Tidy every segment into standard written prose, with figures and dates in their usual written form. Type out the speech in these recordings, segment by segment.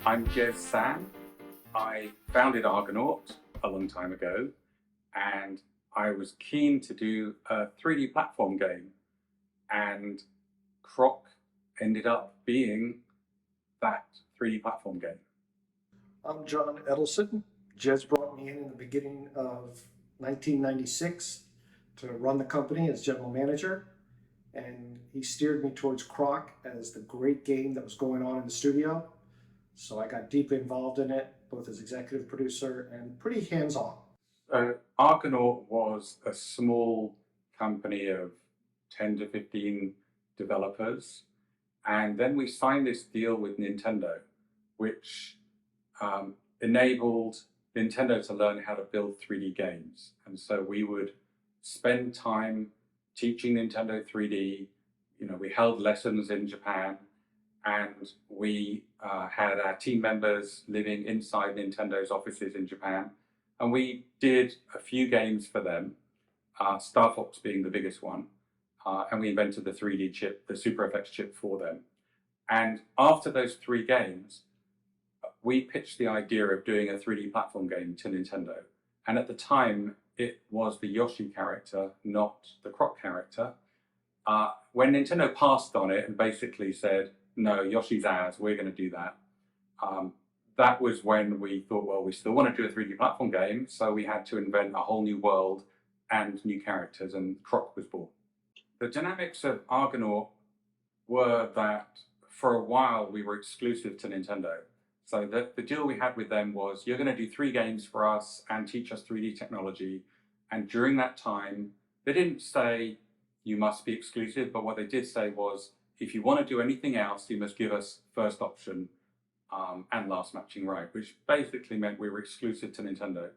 I'm Jez Sam. I founded Argonaut a long time ago, and I was keen to do a 3D platform game, and Croc ended up being that 3D platform game. I'm John Eldlson. Jez brought me in the beginning of 1996 to run the company as general manager, and he steered me towards Croc as the great game that was going on in the studio. So I got deeply involved in it, both as executive producer and pretty hands-on. Argonaut was a small company of 10 to 15 developers, and then we signed this deal with Nintendo, which enabled Nintendo to learn how to build 3D games. And so we would spend time teaching Nintendo 3D. We held lessons in Japan, and we had our team members living inside Nintendo's offices in Japan. And we did a few games for them, Star Fox being the biggest one. And we invented the 3D chip, the Super FX chip for them. And after those 3 games, we pitched the idea of doing a 3D platform game to Nintendo. And at the time, it was the Yoshi character, not the Croc character. When Nintendo passed on it and basically said, no, Yoshi's ours, we're going to do that. That was when we thought, well, we still want to do a 3D platform game, so we had to invent a whole new world and new characters, and Croc was born. The dynamics of Argonaut were that for a while we were exclusive to Nintendo. So the deal we had with them was, you're going to do 3 games for us and teach us 3D technology. And during that time, they didn't say you must be exclusive, but what they did say was, if you want to do anything else, you must give us first option and last matching right, which basically meant we were exclusive to Nintendo.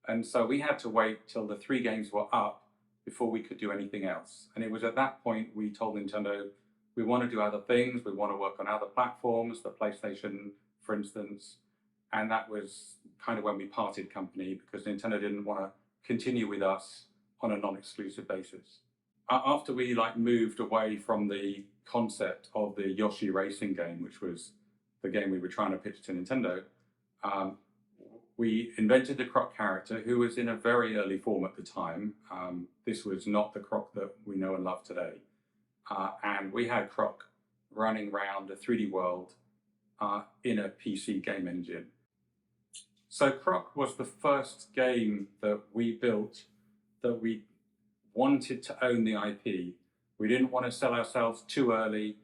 And so we had to wait till the 3 games were up before we could do anything else. And it was at that point we told Nintendo, we want to do other things, we want to work on other platforms, the PlayStation, for instance. And that was kind of when we parted company, because Nintendo didn't want to continue with us on a non-exclusive basis. After we moved away from the concept of the Yoshi racing game, which was the game we were trying to pitch to Nintendo, we invented the Croc character, who was in a very early form at the time. This was not the Croc that we know and love today. And we had Croc running around a 3D world in a PC game engine. So Croc was the first game that we built that we wanted to own the IP. We didn't want to sell ourselves too early,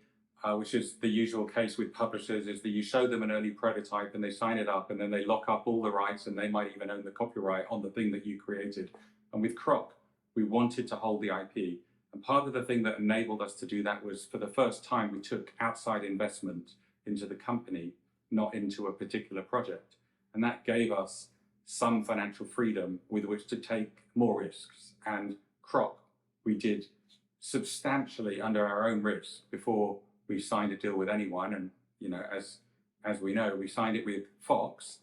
which is the usual case with publishers, is that you show them an early prototype and they sign it up, and then they lock up all the rights, and they might even own the copyright on the thing that you created. And with Croc, we wanted to hold the IP. And part of the thing that enabled us to do that was, for the first time, we took outside investment into the company, not into a particular project. And that gave us some financial freedom with which to take more risks. And Croc, we did substantially under our own risk before we signed a deal with anyone. And as we know, we signed it with Fox,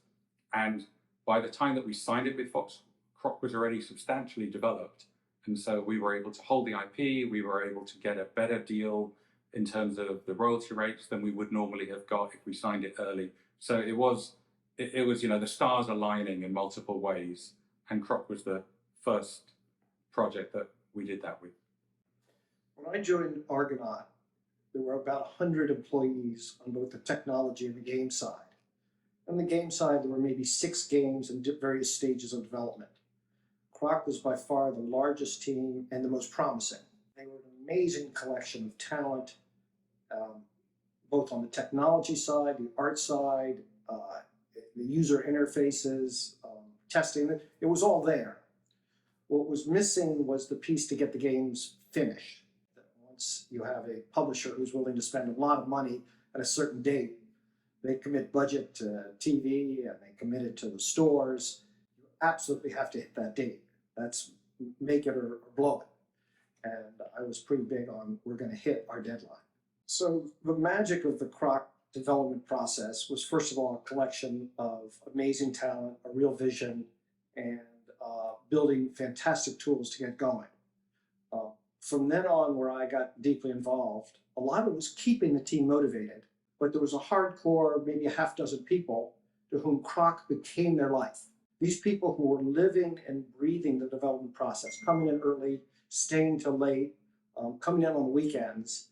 and by the time that we signed it with Fox, Croc was already substantially developed. And so we were able to hold the IP, we were able to get a better deal in terms of the royalty rates than we would normally have got if we signed it early. So it was the stars aligning in multiple ways, and Croc was the first project that we did that with. When I joined Argonaut, there were about 100 employees on both the technology and the game side. On the game side, there were maybe 6 games in various stages of development. Croc was by far the largest team and the most promising. They were an amazing collection of talent, both on the technology side, the art side, the user interfaces, testing. It was all there. What was missing was the piece to get the games finished. Once you have a publisher who's willing to spend a lot of money at a certain date, they commit budget to TV and they commit it to the stores. You absolutely have to hit that date. That's make it or blow it. And I was pretty big on, we're going to hit our deadline. So the magic of the Croc development process was, first of all, a collection of amazing talent, a real vision, and building fantastic tools to get going. From then on, where I got deeply involved, a lot of it was keeping the team motivated but there was a hardcore, maybe a half dozen people to whom Croc became their life. These people who were living and breathing the development process, coming in early, staying till late, coming in on the weekends,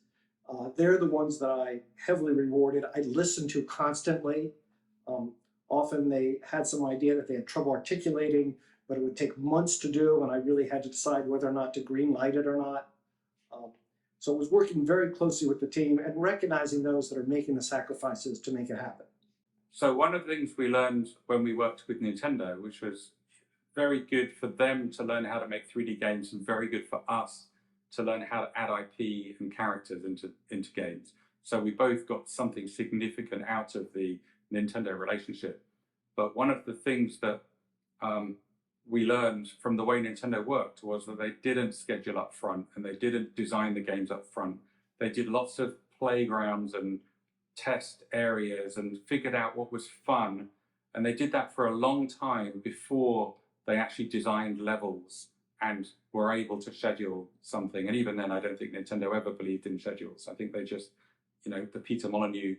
they're the ones that I heavily rewarded. I listened to constantly. Often they had some idea that they had trouble articulating, but it would take months to do, and I really had to decide whether or not to green light it or not. So it was working very closely with the team and recognizing those that are making the sacrifices to make it happen. So one of the things we learned when we worked with Nintendo, which was very good for them to learn how to make 3D games and very good for us to learn how to add IP and characters into games. So we both got something significant out of the Nintendo relationship. But one of the things that we learned from the way Nintendo worked was that they didn't schedule up front and they didn't design the games up front. They did lots of playgrounds and test areas and figured out what was fun. And they did that for a long time before they actually designed levels and were able to schedule something. And even then, I don't think Nintendo ever believed in schedules. I think they just, the Peter Molyneux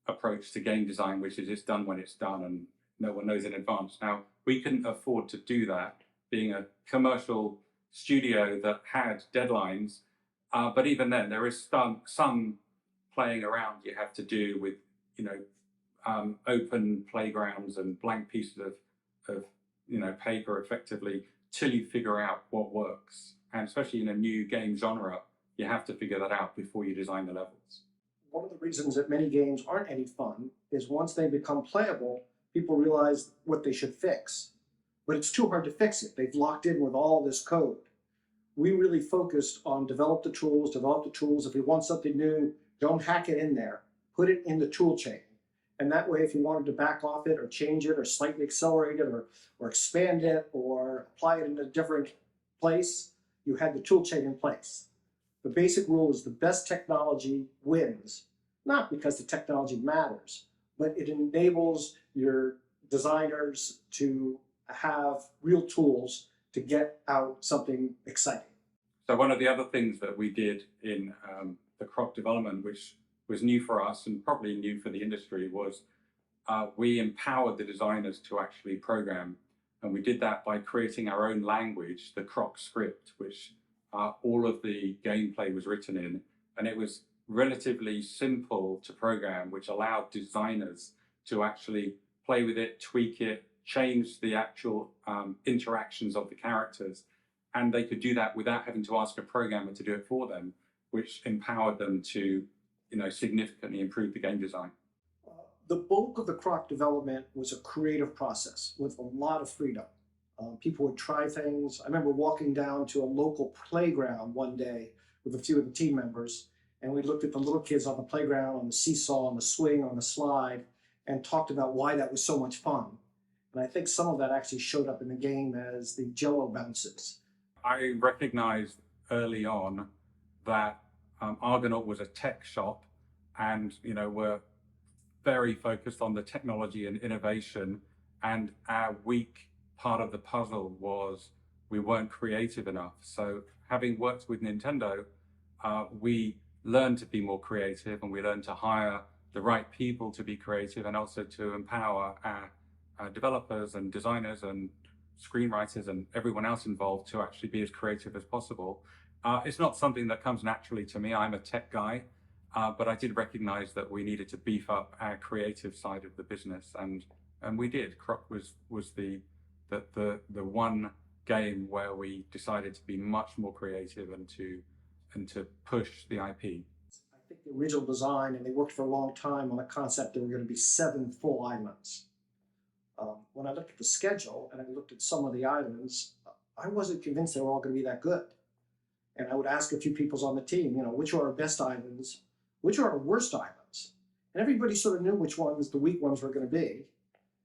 approach to game design, which is it's done when it's done and no one knows in advance. Now, we couldn't afford to do that, being a commercial studio that had deadlines. But even then, there is some playing around you have to do with, open playgrounds and blank pieces of paper effectively till you figure out what works. And especially in a new game genre, you have to figure that out before you design the levels. One of the reasons that many games aren't any fun is once they become playable, people realize what they should fix. But it's too hard to fix it. They've locked in with all this code. We really focused on develop the tools. If you want something new, don't hack it in there. Put it in the tool chain. And that way, if you wanted to back off it or change it or slightly accelerate it or expand it or apply it in a different place, you had the tool chain in place. The basic rule is the best technology wins, not because the technology matters, but it enables your designers to have real tools to get out something exciting. So one of the other things that we did in the Croc development, which was new for us and probably new for the industry, was we empowered the designers to actually program. And we did that by creating our own language, the Croc script, which all of the gameplay was written in. And it was relatively simple to program, which allowed designers to actually play with it, tweak it, change the actual interactions of the characters. And they could do that without having to ask a programmer to do it for them, which empowered them to significantly improve the game design. The bulk of the Croc development was a creative process with a lot of freedom. People would try things. I remember walking down to a local playground one day with a few of the team members, and we looked at the little kids on the playground, on the seesaw, on the swing, on the slide, and talked about why that was so much fun. And I think some of that actually showed up in the game as the Jello bounces. I recognized early on that Argonaut was a tech shop, and we're very focused on the technology and innovation. And our weak part of the puzzle was we weren't creative enough. So having worked with Nintendo, we learned to be more creative, and we learned to hire the right people to be creative, and also to empower our developers and designers and screenwriters and everyone else involved to actually be as creative as possible. It's not something that comes naturally to me. I'm a tech guy, but I did recognize that we needed to beef up our creative side of the business, and we did. Croc was the one game where we decided to be much more creative and to push the IP. I think the original design, and they worked for a long time on the concept there were going to be 7 full islands. When I looked at the schedule and I looked at some of the islands, I wasn't convinced they were all going to be that good. And I would ask a few people on the team, which are our best islands, which are our worst islands. And everybody sort of knew which ones the weak ones were going to be.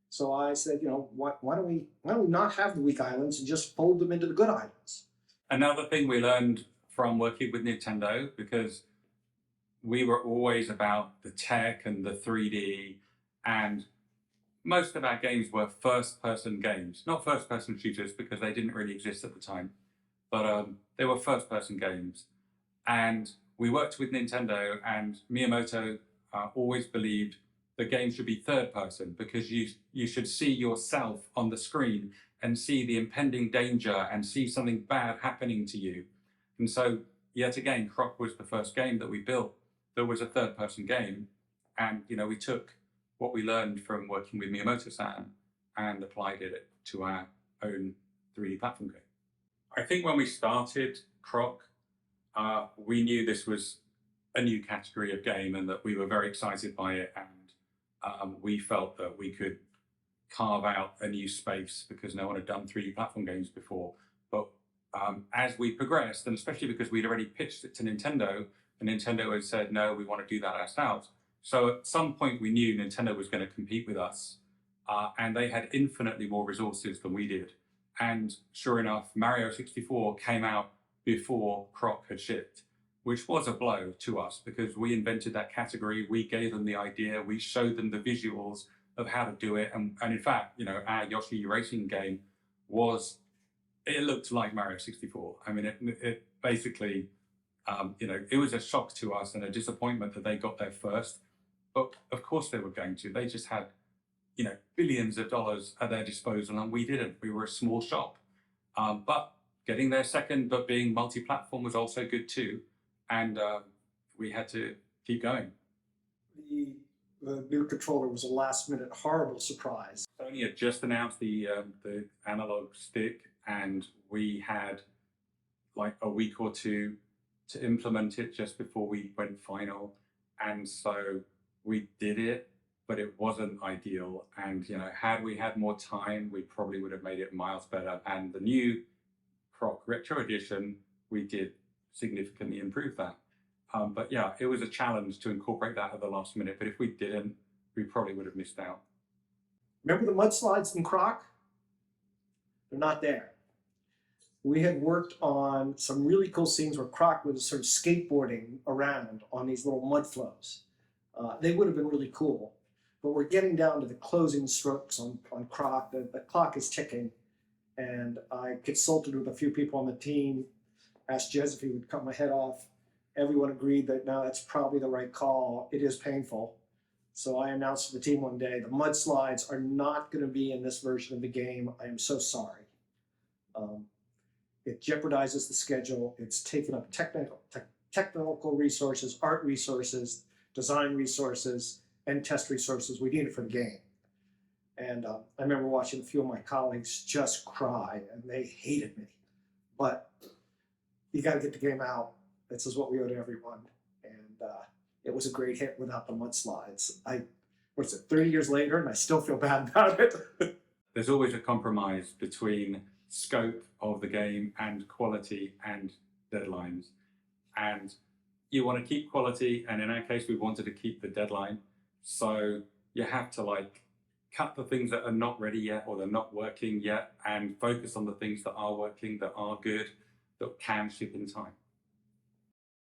So I said, why don't we not have the weak islands and just fold them into the good islands? Another thing we learned from working with Nintendo, because we were always about the tech and the 3D, and most of our games were first-person games, not first-person shooters because they didn't really exist at the time, but they were first-person games. And we worked with Nintendo, and Miyamoto always believed the game should be third person, because you should see yourself on the screen and see the impending danger and see something bad happening to you. And so, yet again, Croc was the first game that we built that was a third person game. And, we took what we learned from working with Miyamoto-san and applied it to our own 3D platform game. I think when we started Croc, we knew this was a new category of game and that we were very excited by it, and we felt that we could carve out a new space because no one had done 3D platform games before. But as we progressed, and especially because we'd already pitched it to Nintendo, and Nintendo had said, no, we want to do that ourselves. So at some point we knew Nintendo was going to compete with us, and they had infinitely more resources than we did. And sure enough, Mario 64 came out before Croc had shipped, which was a blow to us because we invented that category. We gave them the idea. We showed them the visuals of how to do it. And in fact, our Yoshi racing game it looked like Mario 64. I mean, it basically, it was a shock to us and a disappointment that they got there first. But of course they were going to. They just had, billions of dollars at their disposal, and we didn't. We were a small shop. But getting there second, but being multi-platform was also good too. And we had to keep going. The new controller was a last-minute horrible surprise. Sony had just announced the analog stick, and we had like a week or two to implement it just before we went final. And so we did it, but it wasn't ideal. And had we had more time, we probably would have made it miles better. And the new Croc Retro Edition, we did significantly improve that. But yeah, it was a challenge to incorporate that at the last minute. But if we didn't, we probably would have missed out. Remember the mudslides in Croc? They're not there. We had worked on some really cool scenes where Croc was sort of skateboarding around on these little mud flows. They would have been really cool. But we're getting down to the closing strokes on Croc. The clock is ticking. And I consulted with a few people on the team, asked Jez if he would cut my head off. Everyone agreed that no, that's probably the right call. It is painful. So I announced to the team one day, the mudslides are not going to be in this version of the game. I am so sorry. It jeopardizes the schedule. It's taken up technical resources, art resources, design resources, and test resources we needed for the game. And I remember watching a few of my colleagues just cry, and they hated me. But you got to get the game out. This is what we owe to everyone. And it was a great hit without the mudslides. 30 years later, and I still feel bad about it. There's always a compromise between scope of the game and quality and deadlines. And you want to keep quality, and in our case, we wanted to keep the deadline. So you have to cut the things that are not ready yet or they're not working yet and focus on the things that are working, that are good, that can ship in time.